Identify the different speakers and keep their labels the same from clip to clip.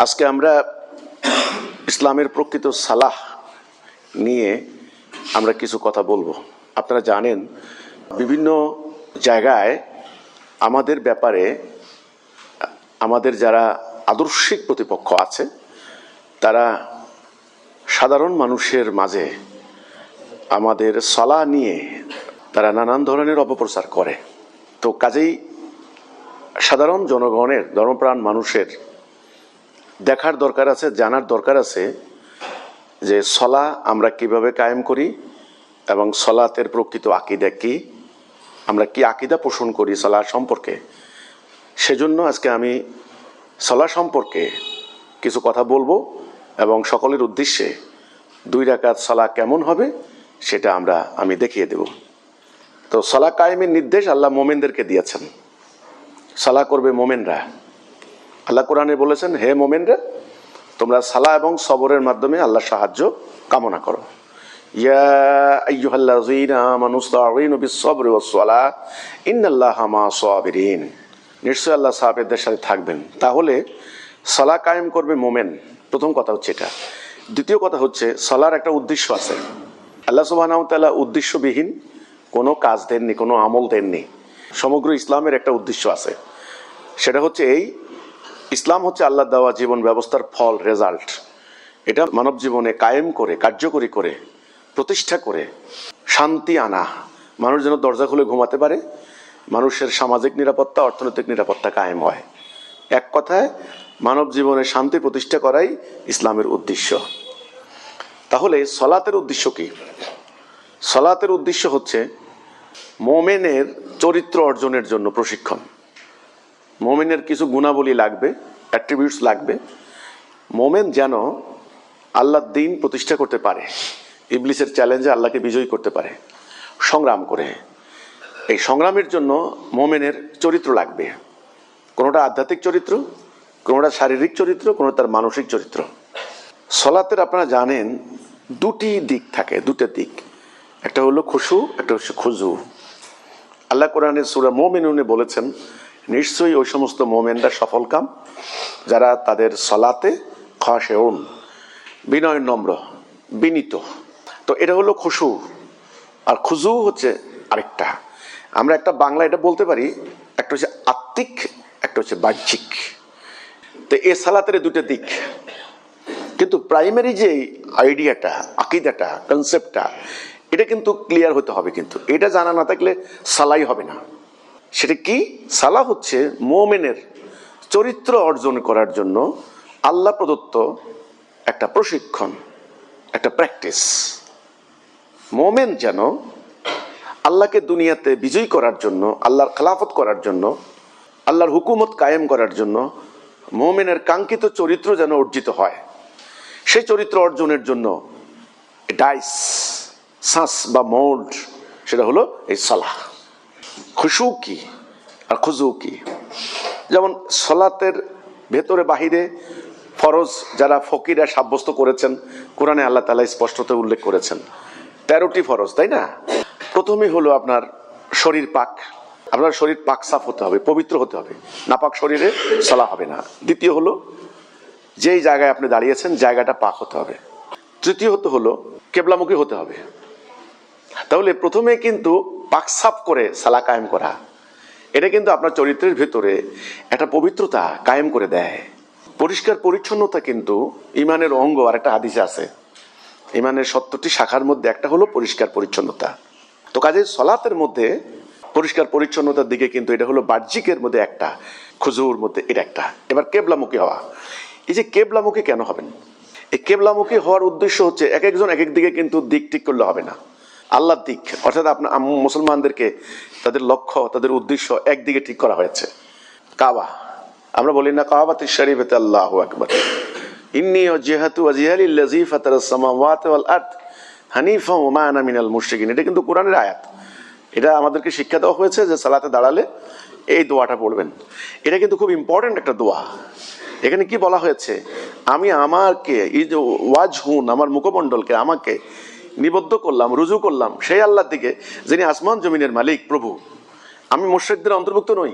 Speaker 1: আজকে আমরা ইসলামের প্রকৃত সালাহ নিয়ে আমরা কিছু কথা বলবো। আপনারা জানেন বিভিন্ন জায়গায় আমাদের ব্যাপারে আমাদের যারা আদর্শিক প্রতিপক্ষ আছে তারা সাধারণ মানুষের মাঝে আমাদের সালাহ নিয়ে তারা নানান ধরনের অপপ্রচার করে। তো কাজেই সাধারণ জনগণের, ধর্মপ্রাণ মানুষের দেখার দরকার আছে, জানার দরকার আছে যে সালাহ আমরা কিভাবে কায়েম করি এবং সালাতের প্রকৃত আকীদা কি, আমরা কি আকীদা পোষণ করি সালাহ সম্পর্কে। সেজন্য আজকে আমি সালাহ সম্পর্কে কিছু কথা বলবো এবং সকলের উদ্দেশ্যে 2 রাকাত সালাহ কেমন হবে সেটা আমি দেখিয়ে দেব। তো সালাহ কায়েমের নির্দেশ আল্লাহ মোমেনদেরকে দিয়েছেন। সালাহ করবে মোমেনরা। আল্লাহ কোরআনে বলেছেন, হে মোমেনরা, তোমরা সালাহ এবং সবরের মাধ্যমে আল্লাহর সাহায্য কামনা করো। ইয়া আইয়ুহাল্লাযীনা আমানু ইসতাঈনু বিস-সাবরি ওয়াস-সালাহ ইন্নাল্লাহা মা'আস-সাবিরিন। নিশ্চয়ই আল্লাহ সাহাবীদের সাথে থাকবেন। তাহলে সালাহ কায়েম করবে মোমেন। প্রথম কথা হচ্ছে এটা। দ্বিতীয় কথা হচ্ছে সালাহর একটা উদ্দেশ্য আছে। আল্লাহ সুবহানাহু ওয়া তাআলা উদ্দেশ্যবিহীন কোনো কাজ দেননি, কোনো আমল দেননি। সমগ্র ইসলামের একটা উদ্দেশ্য আছে। সেটা হচ্ছে এই, ইসলাম হচ্ছে আল্লাহ দেওয়া জীবন ব্যবস্থার ফল, রেজাল্ট। এটা মানব জীবনে কায়েম করে, কার্যকরী করে, প্রতিষ্ঠা করে শান্তি আনা, মানুষ যেন দরজা খুলে ঘুমাতে পারে, মানুষের সামাজিক নিরাপত্তা, অর্থনৈতিক নিরাপত্তা কায়েম হয়। এক কথায় মানব জীবনে শান্তি প্রতিষ্ঠা করাই ইসলামের উদ্দেশ্য। তাহলে সালাতের উদ্দেশ্য কি? সালাতের উদ্দেশ্য হচ্ছে মোমেনের চরিত্র অর্জনের জন্য প্রশিক্ষণ। মোমেনের কিছু গুণাবলী লাগবে, অ্যাট্রিবিউটস লাগবে। মোমেন যেন আল্লাহর দ্বীন প্রতিষ্ঠা করতে পারে, ইবলিসের চ্যালেঞ্জে আল্লাহকে বিজয়ী করতে পারে সংগ্রাম করে। এই সংগ্রামের জন্য মোমেনের চরিত্র লাগবে। কোনোটা আধ্যাত্মিক চরিত্র, কোনোটা শারীরিক চরিত্র, কোনোটা তার মানসিক চরিত্র। সালাতের আপনারা জানেন 2টি দিক থাকে, 2টা দিক। একটা হলো খুশু, একটা হচ্ছে খুজু। আল্লাহ কোরআনের সূরা মুমিনুনে বলেছেন, নিশ্চয়ই ওই সমস্ত মোমেনরা সফলকাম যারা তাদের সালাতে খাশিউন, বিনয় নম্র, বিনীত। তো এটা হলো খুশু। আর খুজু হচ্ছে আরেকটা। আমরা একটা বাংলা এটা বলতে পারি, একটা হচ্ছে আত্মিক, একটা হচ্ছে বাহ্যিক। তো এই সালাতের 2টা দিক। কিন্তু প্রাইমারি যে আইডিয়াটা, আকীদাটা, কনসেপ্টটা, এটা কিন্তু ক্লিয়ার হতে হবে। কিন্তু এটা জানা না থাকলে সালাই হবে না। সেটা কি? সালাহ হচ্ছে মোমেনের চরিত্র অর্জন করার জন্য আল্লাহ প্রদত্ত একটা প্রশিক্ষণ, একটা প্র্যাকটিস। মোমেন যেন আল্লাহকে দুনিয়াতে বিজয়ী করার জন্য, আল্লাহর খেলাফত করার জন্য, আল্লাহর হুকুমত কায়েম করার জন্য মোমেনের কাঙ্ক্ষিত চরিত্র যেন অর্জিত হয়, সেই চরিত্র অর্জনের জন্য ডাইস, সাঁস বা মোল্ড, সেটা হলো এই সালাহ। খুশু কি আর খুজু কি? যেমন সালাতের ভেতরে বাহিরে ফরজ যারা ফকিরা সাব্যস্ত করেছেন, কোরআনে আল্লাহ তাআলা স্পষ্টত উল্লেখ করেছেন 13টি ফরজ, তাই না? প্রথমেই হলো আপনার শরীর পাক। আপনার শরীর পাক সাফ হতে হবে, পবিত্র হতে হবে। নাপাক শরীরে সালাহ হবে না। দ্বিতীয় হলো যেই জায়গায় আপনি দাঁড়িয়েছেন জায়গাটা পাক হতে হবে। তৃতীয়ত হলো কেবলামুখী হতে হবে। তাহলে প্রথমে কিন্তু পাক সাফ করে সালাহ কায়েম করা, এটা কিন্তু আপনার চরিত্রের ভেতরে একটা পবিত্রতা কায়েম করে দেয়। পরিষ্কার পরিচ্ছন্নতা কিন্তু ইমানের অঙ্গ। আর একটা হাদিসে আছে, ইমানের 70টি শাখার মধ্যে একটা হলো পরিষ্কার পরিচ্ছন্নতা। তো কাজে সালাতের মধ্যে পরিষ্কার পরিচ্ছন্নতার দিকে কিন্তু এটা হলো বাহ্যিকের মধ্যে একটা, খুজুর মধ্যে এটা একটা। এবার কেবলামুখী হওয়া। এই যে কেবলামুখী কেন হবেন? এই কেবলামুখী হওয়ার উদ্দেশ্য হচ্ছে এক একজন এক এক দিকে কিন্তু দিক ঠিক করলে হবে না। আল্লাহর দিক, অর্থাৎ আপনার মুসলমানদেরকে তাদের লক্ষ্য, তাদের উদ্দেশ্য একদিকে ঠিক করা হয়েছে। কাবা, আমরা বলি না কাবাতুশ শরীফাতে আল্লাহু আকবার, ইন্নী ওয়াজহাতু ওয়াজহিয়া লিল্লাযী ফাতারাস সামাওয়াতি ওয়াল আরদ হানিফা ওয়া মা আনা মিনাল মুশরিকিন। এটা কিন্তু কোরআনের আয়াত। এটা আমাদেরকে শিক্ষা দেওয়া হয়েছে যে সালাতে দাঁড়ালে এই দোয়াটা পড়বেন। এটা কিন্তু খুব ইম্পর্টেন্ট একটা দোয়া। এখানে কি বলা হয়েছে? আমি আমাকে, এই যে ওয়াজহুন, আমার মুখমণ্ডলকে, আমাকে নিবদ্ধ করলাম, রুজু করলাম সেই আল্লাহর দিকে যিনি আসমান জমিনের মালিক, প্রভু। আমি মুশরিকদের অন্তর্ভুক্ত নই।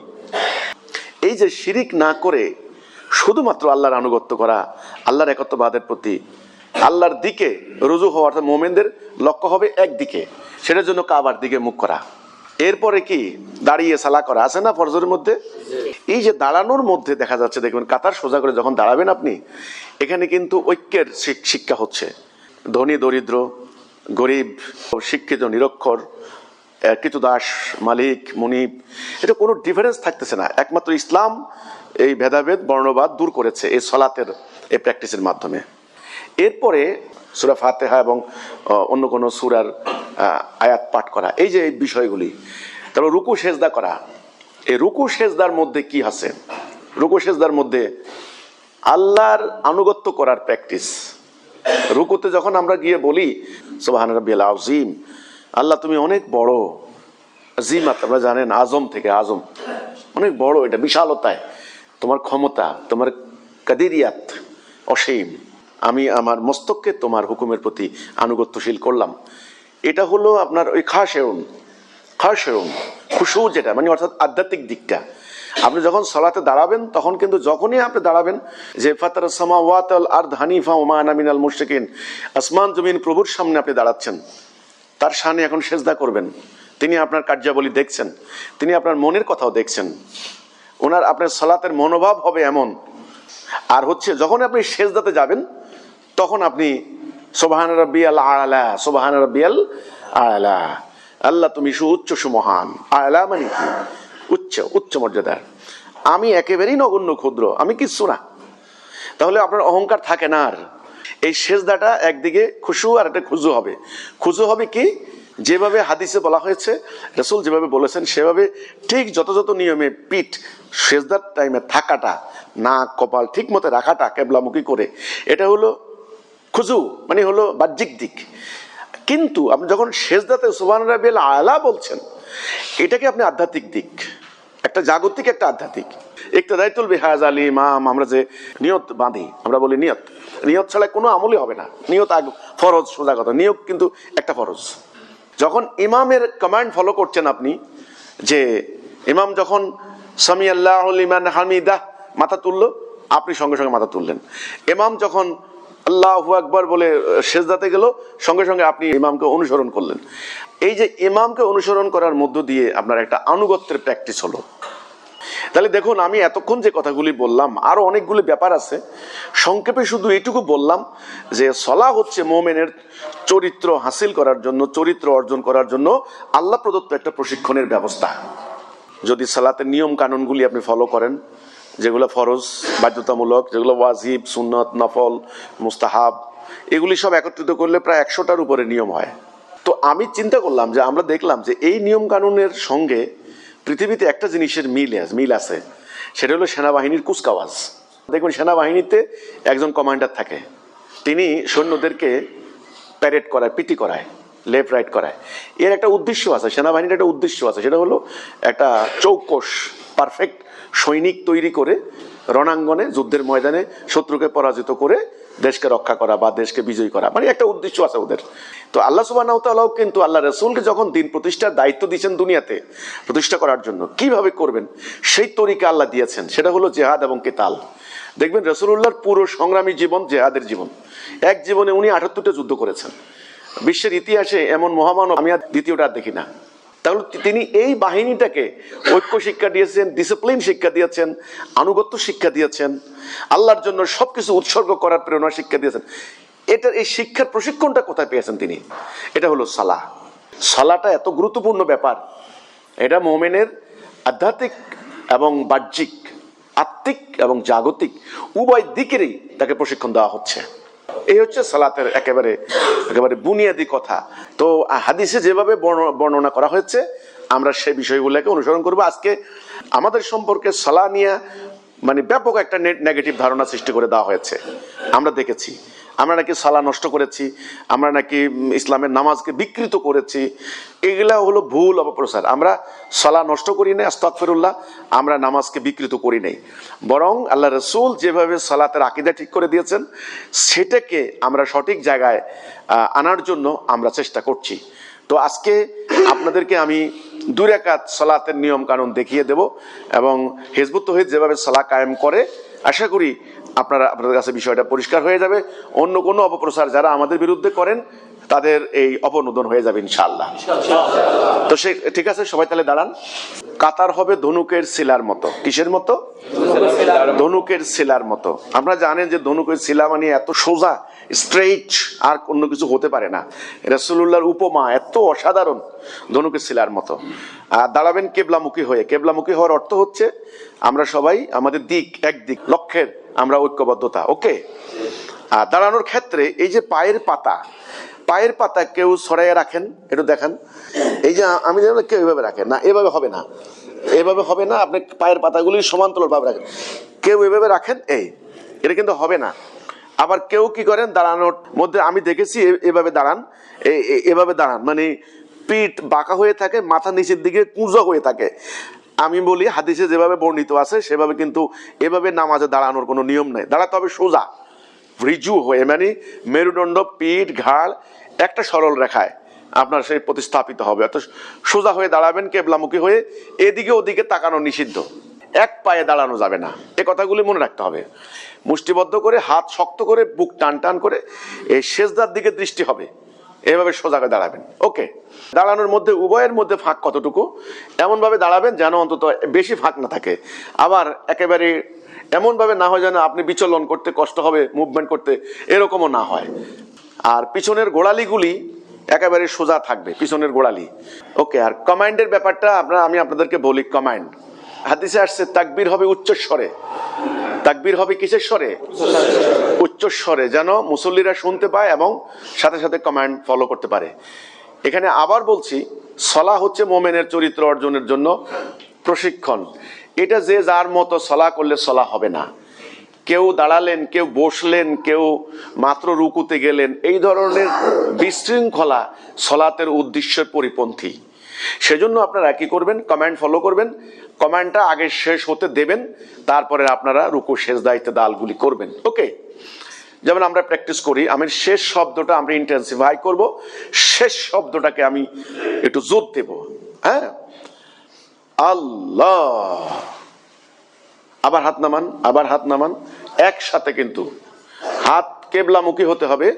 Speaker 1: এই যে শিরিক না করে শুধুমাত্র আল্লাহর আনুগত্য করা, আল্লাহর একত্ববাদের প্রতি, আল্লাহর দিকে রুজু হওয়া, অর্থাৎ মোমেনদের লক্ষ্য হবে একদিকে, সেটার জন্য কাবার দিকে মুখ করা। এরপরে কি দাঁড়িয়ে সালা করা আছে না ফরজের মধ্যে? এই যে দাঁড়ানোর মধ্যে দেখা যাচ্ছে, দেখবেন কাতার সোজা করে যখন দাঁড়াবেন আপনি, এখানে কিন্তু ঐক্যের শিক্ষা হচ্ছে। ধনী দরিদ্র, গরিব, শিক্ষিত নিরক্ষর, কৃতদাস, মালিক, মুনিব, এটা কোনো ডিফারেন্স থাকতেছে না। একমাত্র ইসলাম এই ভেদাভেদ, বর্ণবাদ দূর করেছে এই সলাতের এই প্র্যাকটিসের মাধ্যমে। এরপরে সূরা ফাতিহা এবং অন্য কোনো সূরার আয়াত পাঠ করা, এই যে এই বিষয়গুলি। তারপর রুকু সেজদা করা। এই রুকু সেজদার মধ্যে কি আছে? রুকু সেজদার মধ্যে আল্লাহর আনুগত্য করার প্র্যাকটিস। রুকুতে যখন আমরা গিয়ে বলি সুবহান রাব্বিয়াল আযীম, আল্লাহ তুমি অনেক বড়, আজিমাত আমরা জানেন আজম থেকে, আজম অনেক বড়, এটা বিশালতায়, তোমার ক্ষমতা, তোমার কাদিরিয়াত অসীম, আমি আমার মস্তককে তোমার হুকুমের প্রতি আনুগত্যশীল করলাম। এটা হলো আপনার ওই খাশেউন, খুশু যেটা, মানে অর্থাৎ আধ্যাত্মিক দিকটা। আপনি যখন সালাতে দাঁড়াবেন তখন কিন্তু যখনই আপনি দাঁড়াবেন যে ফাতারাস সামাওয়াতি ওয়াল আরদ হানিফা ওয়া মা আনা মিনাল মুশরিকিন, আসমান জমিন প্রভুর সামনে আপনি দাঁড়াচ্ছেন, তার শানে এখন সেজদা করবেন। তিনি আপনার কার্যাবলী দেখছেন, তিনি আপনার মনের কথাও দেখছেন, ওনার আপনার সালাতের মনোভাব হবে এমন। আর হচ্ছে যখন আপনি সেজদাতে যাবেন তখন আপনি সুবহান রাব্বিয়াল আলা, সুবহান রাব্বিয়াল আলা, আল্লাহ তুমি সুউচ্চ সুমহান। আলা মানে কি? উচ্চ মর্যাদার, আমি একেবারেই নগণ্য ক্ষুদ্র, আমি কিচ্ছু না। তাহলে আপনার অহংকার থাকে না আর। এই সেজদাটা একদিকে খুশু আর একটা খুজু হবে। খুজু হবে কি? যেভাবে হাদিসে বলা হয়েছে, রাসূল যেভাবে বলেছেন সেভাবে ঠিক যথাযথ নিয়মে পিঠ সেজদার টাইমে থাকাটা, নাক কপাল ঠিক মতো রাখাটা কেবলামুখী করে, এটা হলো খুজু, মানে হলো বাহ্যিক দিক। কিন্তু আপনি যখন সেজদাতে সুবহান রাব্বিয়াল আলা বলছেন, এটাকে আপনি আধ্যাত্মিক দিক, একটা জাগতিক, একটা আধ্যাত্মিক। ইক্তাদাইতুল বিহাযা আল ইমাম, আমরা যে নিয়ত বাঁধি, আমরা বলি নিয়ত ছাড়া কোনো আমলই হবে না। নিয়ত ফরজ, সোজা কথা, নিয়ত কিন্তু একটা ফরজ। যখন ইমামের কমান্ড ফলো করছেন আপনি, যে ইমাম যখন সামি আল্লাহু লিমান হামিদাহ মাথা তুললো, আপনি সঙ্গে সঙ্গে মাথা তুললেন। ইমাম যখন আল্লাহু আকবার বলে সেজদাতে গেল, সঙ্গে সঙ্গে আপনি ইমামকে অনুসরণ করলেন। এই যে ইমামকে অনুসরণ করার মধ্য দিয়ে আপনার একটা আনুগত্যের প্র্যাকটিস হলো। তাহলে দেখুন, আমি এতক্ষণ যে কথাগুলি বললাম, আরো অনেকগুলি ব্যাপার আছে, সংক্ষেপে শুধু এইটুকু বললাম যে সলা হচ্ছে মুমিনের চরিত্র হাসিল করার জন্য, চরিত্র অর্জন করার জন্য আল্লাহ প্রদত্ত একটা প্রশিক্ষণের ব্যবস্থা। যদি সালাতের নিয়ম কানুনগুলি আপনি ফলো করেন, যেগুলো ফরজ বাধ্যতামূলক, যেগুলো ওয়াজিব, সুন্নত, নফল, মুস্তাহাব, এগুলি সব একত্রিত করলে প্রায় 100টার উপরে নিয়ম হয়। তো আমি চিন্তা করলাম যে আমরা দেখলাম যে এই নিয়ম কানুনের সঙ্গে পৃথিবীতে একটা জিনিসের মিল আছে, সেটা হলো সেনাবাহিনীর কুচকাওয়াজ। দেখুন, সেনাবাহিনীতে একজন কমান্ডার থাকে, তিনি সৈন্যদেরকে প্যারেড করায়, পিটি করায়, লেফট রাইট করায়। এর একটা উদ্দেশ্য আছে, সেনাবাহিনীর একটা উদ্দেশ্য আছে, সেটা হলো একটা চৌকস পারফেক্ট সৈনিক তৈরি করে রণাঙ্গনে, যুদ্ধের ময়দানে শত্রুকে পরাজিত করে দেশকে রক্ষা করা বা দেশকে বিজয়ী করা, মানে একটা উদ্দেশ্য আছে ওদের। তো আল্লাহ সুবহানাহু ওয়া তাআলা কিন্তু আল্লাহ রাসূলকে যখন দিন প্রতিষ্ঠার দায়িত্ব দিয়েছেন, দুনিয়াতে প্রতিষ্ঠা করার জন্য কিভাবে করবেন সেই তরিকা আল্লাহ দিয়েছেন, সেটা হলো জিহাদ এবং কিতাল। দেখবেন রাসূলুল্লাহর পুরো সংগ্রামী জীবন জিহাদের জীবন। এক জীবনে উনি 78টা যুদ্ধ করেছেন। বিশ্বের ইতিহাসে এমন মহামানব আমি আর দ্বিতীয়টা দেখি না। তাহলে তিনি এই বাহিনীটাকে ঐক্য শিক্ষা দিয়েছেন, ডিসিপ্লিন শিক্ষা দিয়েছেন, আনুগত্য শিক্ষা দিয়েছেন, আল্লাহর জন্য সবকিছু উৎসর্গ করার প্রেরণা শিক্ষা দিয়েছেন। এটার এই শিক্ষার প্রশিক্ষণটা কোথায় পেয়েছেন তিনি? এটা হলো সালাহ। সালাটা এত গুরুত্বপূর্ণ ব্যাপার, এটা মুমিনের আধ্যাত্মিক এবং বাহ্যিক, আত্মিক এবং জাগতিক উভয় দিকেরই তাকে প্রশিক্ষণ দেওয়া হচ্ছে। এই হচ্ছে সালাতের একেবারে বুনিয়াদী কথা। তো হাদিসে যেভাবে বর্ণনা করা হয়েছে আমরা সেই বিষয়গুলোকে অনুসরণ করব। আজকে আমাদের সম্পর্কে সালাহ নিয়ে মানে ব্যাপক একটা নেগেটিভ ধারণা সৃষ্টি করে দেওয়া হয়েছে। আমরা দেখেছি, আমরা নাকি সালাহ নষ্ট করেছি, আমরা নাকি ইসলামের নামাজকে বিকৃত করেছি। এগুলা হলো ভুল অপপ্রচার। আমরা সালাহ নষ্ট করি নাই, আস্তাগফিরুল্লাহ, আমরা নামাজকে বিকৃত করি নাই। বরং আল্লাহ রাসূল যেভাবে সালাতের আকীদা ঠিক করে দিয়েছেন সেটাকে আমরা সঠিক জায়গায় আনার জন্য আমরা চেষ্টা করছি। তো আজকে আপনাদেরকে আমি 2 রাকাত সালাতের নিয়ম কানুন দেখিয়ে দেব এবং হিজবুত তাওহীদ যেভাবে সালাহ কায়েম করে আশা করি আপনাদের কাছে বিষয়টা পরিষ্কার হয়ে যাবে। অন্য কোনো অপপ্রচার যারা আমাদের বিরুদ্ধে করেন তাদের এই অপনোদন হয়ে যাবে ইনশাআল্লাহ। তো সে ঠিক আছে, সবাই তাহলে দাঁড়ান। কাতার হবে ধনুকের শিলার মতো। কিসের মতো? ধনুকের শিলার মতো। আপনারা জানেন যে ধনুকের শিলা মানে এত সোজা, স্ট্রেইট, আর অন্য কিছু হতে পারে না। রাসূলুল্লাহর উপমা এত অসাধারণ, ধনুকের শিলার মতো। আর দাঁড়াবেন কেবলামুখী হয়ে। কেবলামুখী হওয়ার অর্থ হচ্ছে আমরা সবাই আমাদের দিক একদিক, লক্ষ্যের আমরা ঐক্যবদ্ধতা। ওকে। আর দাঁড়ানোর ক্ষেত্রে এই যে পায়ের পাতা কেউ ছড়াইয়া রাখেন, একটু দেখান। এই যে আমি দেখলাম কেউ এভাবে রাখেন না, এভাবে হবে না, এভাবে হবে না। আপনি পায়ের পাতাগুলি সমান্তরাল ভাবে রাখেন। কেউ এভাবে রাখেন, এটা কিন্তু হবে না। আবার কেউ কি করেন, দাঁড়ানোর মধ্যে আমি দেখেছি এভাবে দাঁড়ান, এভাবে দাঁড়ান মানে পিঠ বাঁকা হয়ে থাকে, মাথা নিচের দিকে কুঁজো হয়ে থাকে। আমি বলি হাদিসে যেভাবে বর্ণিত আছে সেভাবে কিন্তু এভাবে নামাজে দাঁড়ানোর কোনো নিয়ম নেই। দাঁড়াতে হবে সোজা, ঋজু হয়ে, মানে মেরুদণ্ড, পিঠ, ঘাড় একটা সরল রেখায় আপনার সেই প্রতিস্থাপিত হবে। অর্থাৎ সোজা হয়ে দাঁড়াবেন, কেবলামুখী হয়ে। এদিকে ওদিকে তাকানো নিষিদ্ধ, এক পায়ে দাঁড়ানো যাবে না। এ কথাগুলি মনে রাখতে হবে। মুষ্টিবদ্ধ করে, হাত শক্ত করে, বুক টান টান করে এই সেজদার দিকে দৃষ্টি হবে, এভাবে সোজা করে দাঁড়াবেন। ওকে। দাঁড়ানোর মধ্যে উভয়ের মধ্যে ফাঁক কতটুকু, এমন ভাবে দাঁড়াবেন যেন অন্তত বেশি ফাঁক না থাকে। আবার একেবারে এমন ভাবে না হয় যেন আপনি বিচলন করতে কষ্ট হবে, মুভমেন্ট করতে, এরকমও না হয়। আর পিছনের গোড়ালিগুলি একেবারে সোজা থাকবে, পিছনের গোড়ালি। ওকে। আর কমান্ডের ব্যাপারটা আমি আপনাদেরকে বলি। কমান্ড হাদিসে আসছে তাকবীর হবে উচ্চস্বরে। তাকবীর হবে কিসের স্বরে? উচ্চস্বরে, যেন মুসল্লিরা শুনতে পায় এবং সাথে সাথে কমান্ড ফলো করতে পারে। এখানে আবার বলছি, সলাহ হচ্ছে মোমেনের চরিত্র অর্জনের জন্য প্রশিক্ষণ। এটা যে যার মতো সলাহ করলে সলাহ হবে না। কেউ দাঁড়ালেন, কেউ বসলেন, কেউ মাত্র রুকুতে গেলেন, এই ধরনের বিশৃঙ্খলা সলাতের উদ্দেশ্যের পরিপন্থী। সেজন্য আপনারা কি করবেন? কমান্ড ফলো করবেন। কমান্ডটা আগে শেষ হতে দেবেন, তারপরে আপনারা রুকু সেজদা ইত্যাদি করবেন। ওকে। যেমন আমরা প্র্যাকটিস করি, আমি শেষ শব্দটা আমরা ইন্টেন্সিফাই করব, শেষ শব্দটাকে আমি একটু জোর দেব। হ্যাঁ, আল্লাহ। আবার হাত নামান, আবার হাত নামান, একসাথে। কিন্তু হাত কেবলামুখী হতে হবে,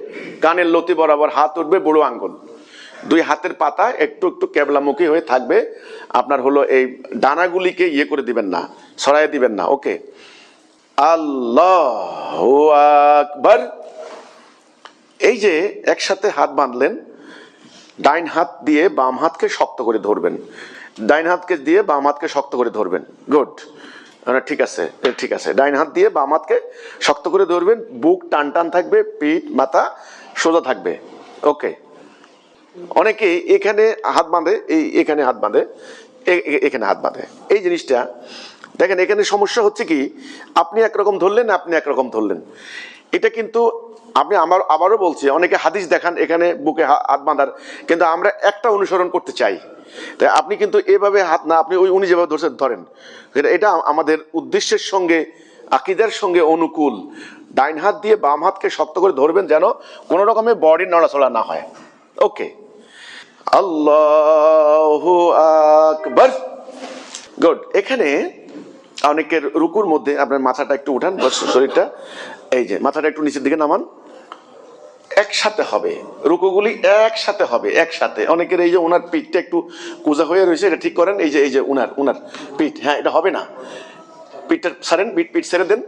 Speaker 1: কানের লতি বরাবর হাত উঠবে, বুড়ো আঙ্গুল, দুই হাতের পাতা একটু একটু কেবলামুখী হয়ে থাকবে। আপনার হলো এই ডানাগুলিকে করে দিবেন না, ছড়াই দিবেন না। ওকে। আল্লাহু আকবার। এই যে একসাথে হাত বাঁধলেন, ডাইন হাত দিয়ে বাম হাতকে শক্ত করে ধরবেন, ডাইন হাতকে দিয়ে বাম হাতকে শক্ত করে ধরবেন। গুড। ঠিক আছে, ঠিক আছে। ডাইন হাত দিয়ে বাম হাতকে শক্ত করে ধরবেন, বুক টান টান থাকবে, পিঠ মাথা সোজা থাকবে। ওকে। অনেকে এখানে হাত বাঁধে, এখানে হাত বাঁধে, এখানে হাত বাঁধে। এই জিনিসটা দেখেন, এখানে সমস্যা হচ্ছে কি, আপনি একরকম ধরলেন, আপনি একরকম ধরলেন। এটা কিন্তু আপনি আবারও বলছি, অনেকে হাদিস দেখান এখানে বুকে হাত বাঁধার, কিন্তু আমরা একটা অনুসরণ করতে চাই। তাই আপনি কিন্তু এভাবে হাত না, আপনি উনি যেভাবে ধরছেন ধরেন, এটা আমাদের উদ্দেশ্যের সঙ্গে, আকীদার সঙ্গে অনুকূল। ডাইন হাত দিয়ে বাম হাতকে শক্ত করে ধরবেন, যেন কোনো রকমের বডির নড়াচড়া না হয়। ওকে। আল্লাহু আকবার। গুড। এখানে অনেকের রুকুর মধ্যে আপনার মাথাটা একটু উঠান, শরীরটা, এই যে মাথাটা একটু নিচের দিকে নামান। একসাথে হবে রুকুগুলি, একসাথে হবে, একসাথে। অনেকের এই যে ওনার পিঠটা একটু কুজা হয়ে রয়েছে, এটা ঠিক করেন। এই যে উনার পিঠ, হ্যাঁ, এটা হবে না। পিঠটা ছাড়েন, পিঠ ছেড়ে দেন,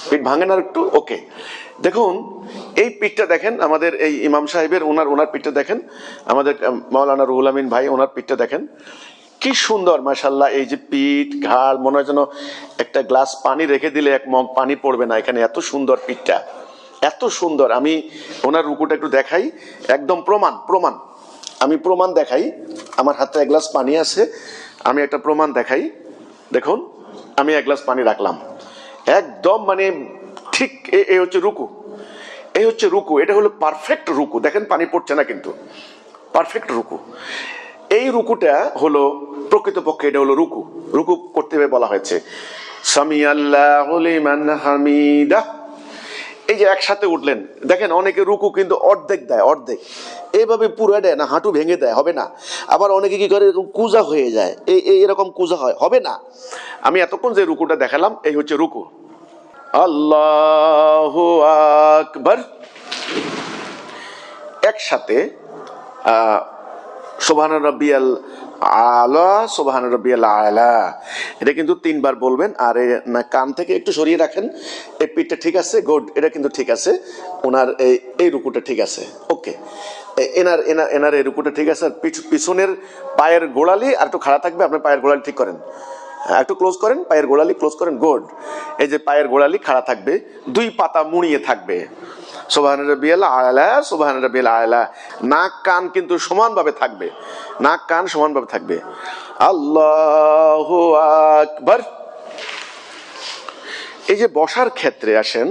Speaker 1: পিঠ ভাঙেন আর একটু। ওকে। দেখুন এই পিঠটা দেখেন, আমাদের এই ইমাম সাহেবের ওনার পিঠটা দেখেন, আমাদের মাওলানা রুহুল আমিন ভাই ওনার পিঠটা দেখেন, কি সুন্দর মাশাআল্লাহ। এই যে পিঠ, ঘাড়, মনে হয় যেন একটা গ্লাস পানি রেখে দিলে এক মগ পানি পড়বে না এখানে, এত সুন্দর পিঠটা, এত সুন্দর। আমি ওনার রুকুটা একটু দেখাই, একদম প্রমাণ আমি প্রমাণ দেখাই। আমার হাতে এক গ্লাস পানি আছে, আমি একটা প্রমাণ দেখাই। দেখুন আমি এক গ্লাস পানি রাখলাম, একদম মানে ঠিক এই হচ্ছে রুকু, এই হচ্ছে রুকু। এটা হলো পারফেক্ট রুকু। দেখেন পানি পড়ছে না, কিন্তু পারফেক্ট রুকু। এই রুকুটা হলো প্রকৃতপক্ষে, এটা হলো রুকু। রুকু করতে বলা হয়েছে সামি আল্লাহু লিমান হামিদা। এই যে একসাথে উঠলেন, দেখেন অনেকে রুকু কিন্তু অর্ধেক দেয়, অর্ধেক এইভাবে পুরো দেয় না, হাঁটু ভেঙে দেয়, হবে না। আবার অনেকে কি করে, এরকম কুজা হয়ে যায়, এরকম কুজা হয়, হবে না। আমি এতক্ষণ যে রুকুটা দেখালাম এই হচ্ছে রুকু। আল্লাহু আকবার। একসাথে সুবহান রাব্বিয়াল আলা, সুবহান রাব্বিয়াল আলা, এটা কিন্তু 3 বার বলবেন। আর না কান থেকে একটু সরিয়ে রাখেন, এই পিঠটা ঠিক আছে, গুড, এটা কিন্তু ঠিক আছে। ওনার এই রুকুটা ঠিক আছে, ওকে। এনার এনার এনার এই রুকুটা ঠিক আছে। আর পিছনের পায়ের গোড়ালি আর একটু খাড়া থাকবে, আপনার পায়ের গোড়ালি ঠিক করেন, একটু ক্লোজ করেন, পায়ের গোড়ালি ক্লোজ করেন, গুড। এই যে পায়ের গোড়ালি খাড়া থাকবে, 2 পাতা মুড়িয়ে থাকবে, সুবহান রাব্বিয়াল আলা, সুবহান রাব্বিয়াল আলা। নাক কান কিন্তু সমানভাবে থাকবে, নাক কান সমানভাবে থাকবে। আল্লাহু আকবার। এই যে বসার ক্ষেত্রে আসেন,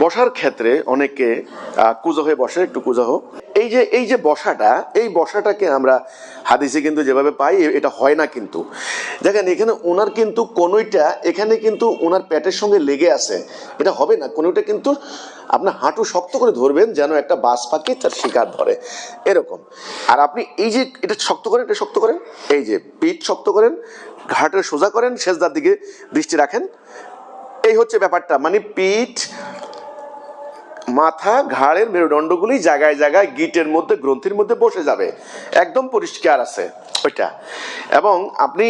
Speaker 1: বসার ক্ষেত্রে অনেকে কুজো হয়ে বসে, একটু কুজো হোক। এই যে বসাটা, এই বসাটাকে আমরা হাদিসে কিন্তু যেভাবে পাই এটা হয় না কিন্তু। দেখেন এখানে ওনার কিন্তু কোনইটা এখানে কিন্তু ওনার পেটের সঙ্গে লেগে আছে, এটা হবে না। কোনইটা কিন্তু আপনার হাঁটু শক্ত করে ধরবেন যেন একটা বাস পাখি তার শিকার ধরে, এরকম। আর আপনি এই যে এটা শক্ত করেন, এটা শক্ত করেন, এই যে পিঠ শক্ত করেন, ঘাটের সোজা করেন, সেজদার দিকে দৃষ্টি রাখেন। এই হচ্ছে ব্যাপারটা, মানে পিঠ, মাথা, ঘাড়ের মেরুদণ্ডগুলি জায়গায় জায়গায় গিটের মধ্যে, গ্রন্থির মধ্যে বসে যাবে, একদম পরিষ্কার আছে ওইটা। এবং আপনি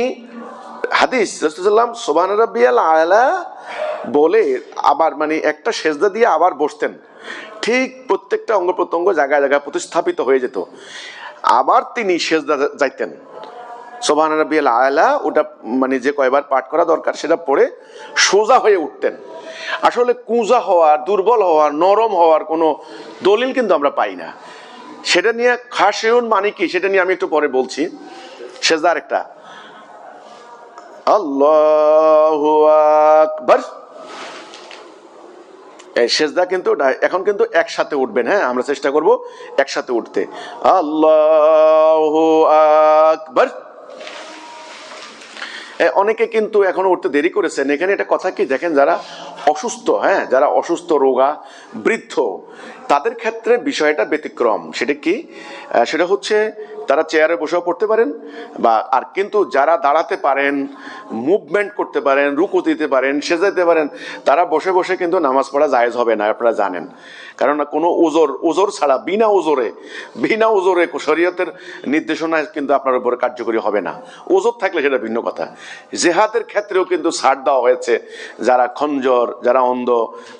Speaker 1: হাদিস রাসূলুল্লাহ সুবহান রাব্বিয়াল আলা বলে আবার মানে একটা সেজদা দিয়ে আবার বসতেন, ঠিক প্রত্যেকটা অঙ্গ প্রত্যঙ্গ জায়গায় জায়গায় প্রতিস্থাপিত হয়ে যেত। আবার তিনি সেজদা যাইতেন, সুবহান রাব্বিয়াল আলা, ওটা মানে যে কয়বার পাঠ করা দরকার সেটা পড়ে সোজা হয়ে উঠতেন। আসলে কুঁজা হওয়ার, দুর্বল হওয়ার, নরম হওয়ার কোনো দলিল কিন্তু আমরা পাই না। সেটা নিয়ে খাশিউন মানে কি সেটা নিয়ে আমি একটু পরে বলছি। সেজদার একটা আল্লাহু আকবার, এই সেজদা কিন্তু এখন কিন্তু একসাথে উঠবেন। হ্যাঁ, আমরা চেষ্টা করব একসাথে উঠতে। আল্লাহু আকবার। অনেকে কিন্তু এখনো উঠতে দেরি করেছেন। এখানে একটা কথা কি দেখেন, যারা অসুস্থ, হ্যাঁ, যারা অসুস্থ, রোগা, বৃদ্ধ, তাদের ক্ষেত্রে বিষয়টা ব্যতিক্রম। সেটা কি? সেটা হচ্ছে তারা চেয়ারে বসেও পড়তে পারেন, বা আর কিন্তু যারা দাঁড়াতে পারেন, মুভমেন্ট করতে পারেন, রুকু দিতে পারেন, সেজাইতে পারেন, তারা বসে বসে কিন্তু নামাজ পড়া জায়েজ হবে না, আপনারা জানেন। কারণ কোনো ওজোর ছাড়া, বিনা ওজোরে শরীয়তের নির্দেশনায় কিন্তু আপনার উপরে কার্যকরী হবে না। ওজোর থাকলে সেটা ভিন্ন কথা। জেহাদের ক্ষেত্রেও কিন্তু ছাড় দেওয়া হয়েছে, যারা খঞ্জর, যারা অন্ধ,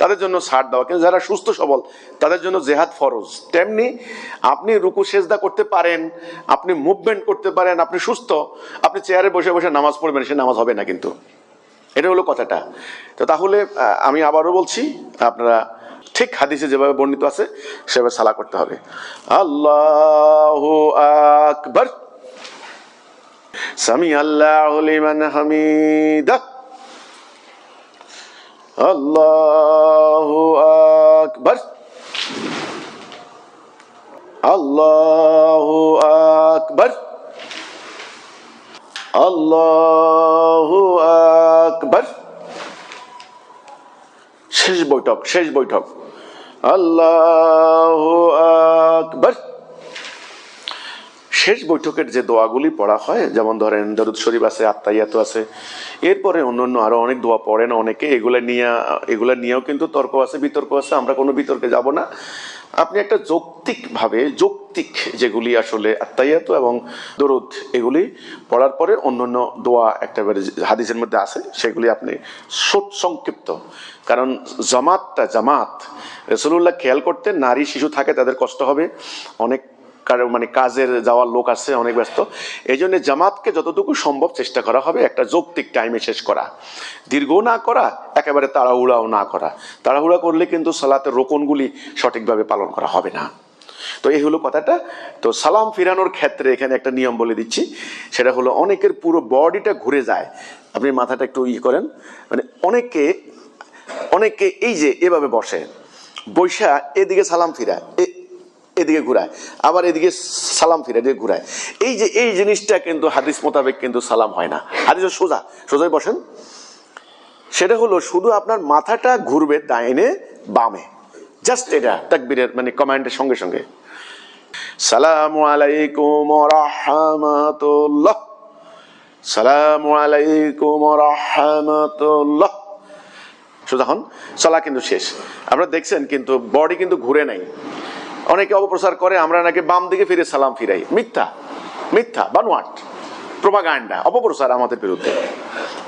Speaker 1: তাদের জন্য ছাড় দেওয়া, কিন্তু যারা সুস্থ সবল তাদের জন্য জেহাদ ফরজ। তেমনি আপনি রুকু সেজদা করতে পারেন, আপনি মুভমেন্ট করতে পারেন, আপনি সুস্থ, আপনি চেয়ারে বসে বসে নামাজ পড়বেন, সে নামাজ হবে না কিন্তু। এটা হলো কথাটা। তো তাহলে আমি আবারও বলছি, আপনারা ঠিক হাদিসে যেভাবে বর্ণিত আছে সেভাবে সালা করতে হবে। আল্লাহু আকবার, সামি আল্লাহু লিমান হামিদা, আল্লাহু আকবার, আল্লাহু আকবার, আল্লাহু আকবার। শেষ বৈঠক, আল্লাহু আকবার। শেষ বৈঠকের যে দোয়াগুলি পড়া হয়, যেমন ধরেন দরুদ শরীফ আছে, আত্তাহিয়াত আছে, এরপরে অন্যান্য আরো অনেক দোয়া পড়েন অনেকে। এগুলা নিয়েও কিন্তু তর্ক আছে, বিতর্ক আছে, আমরা কোনো বিতর্কে যাব না। আপনি একটা যৌক্তিক যেগুলি আসলে আত্তাহিয়াত এবং দরুদ, এগুলি পড়ার পরে অন্যান্য দোয়া একেবারে হাদিসের মধ্যে আছে, সেগুলি আপনি সংক্ষিপ্ত। কারণ জামাত রাসূলুল্লাহ খেয়াল করতেন, নারী শিশু থাকে, তাদের কষ্ট হবে, অনেক মানে কাজের যাওয়ার লোক আছে, অনেক ব্যস্ত। এই জন্য জামাতকে যতটুকু সম্ভব চেষ্টা করা হবে একটা যৌক্তিক টাইমে শেষ করা, দীর্ঘ না করা, একেবারে তাড়াহুড়াও না করা। তাড়াহুড়া করলে কিন্তু সালাতের রোকনগুলি সঠিকভাবে পালন করা হবে না। তো এই হলো কথাটা। তো সালাম ফিরানোর ক্ষেত্রে এখানে একটা নিয়ম বলে দিচ্ছি, সেটা হলো অনেকের পুরো বডিটা ঘুরে যায়। আপনি মাথাটা একটু করেন, মানে অনেকে এই যে এভাবে বসে, বৈশা এদিকে সালাম ফিরা, এদিকে ঘুরায়, আবার এদিকে সালাম ফিরে এদিকে ঘুরায়। এই জিনিসটা কিন্তু হাদিস মোতাবেক কিন্তু সালাম হয় না। হাদিস সোজাই বসেন। সেটা হলো শুধু আপনার মাথাটা ঘুরবে ডাইনে বামে, জাস্ট এটা তাকবীরের মানে কমান্ডের সঙ্গে সঙ্গে। সালামু আলাইকুম ওয়া রাহমাতুল্লাহ, সালামু আলাইকুম ওয়া রাহমাতুল্লাহ। সোজা হন, সালাহ কিন্তু শেষ। আপনারা দেখছেন কিন্তু বডি কিন্তু ঘুরে নাই। অনেকে অপপ্রচার করে আমরা নাকি বাম দিকে ফিরে সালাম ফিরাই। মিথ্যা, মিথ্যা, বানোয়াট, প্রোপাগান্ডা, অপপ্রচার আমাদের বিরুদ্ধে।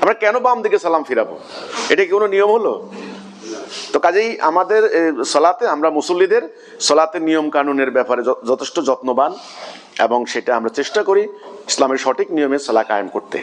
Speaker 1: আমরা কেন বাম দিকে সালাম ফিরাবো? এটা কি কোনো নিয়ম হলো? তো কাজেই আমাদের সালাতে, আমরা মুসল্লিদের সালাতের নিয়ম কানুনের ব্যাপারে যথেষ্ট যত্নবান, এবং সেটা আমরা চেষ্টা করি ইসলামের সঠিক নিয়মে সালাহ কায়েম করতে।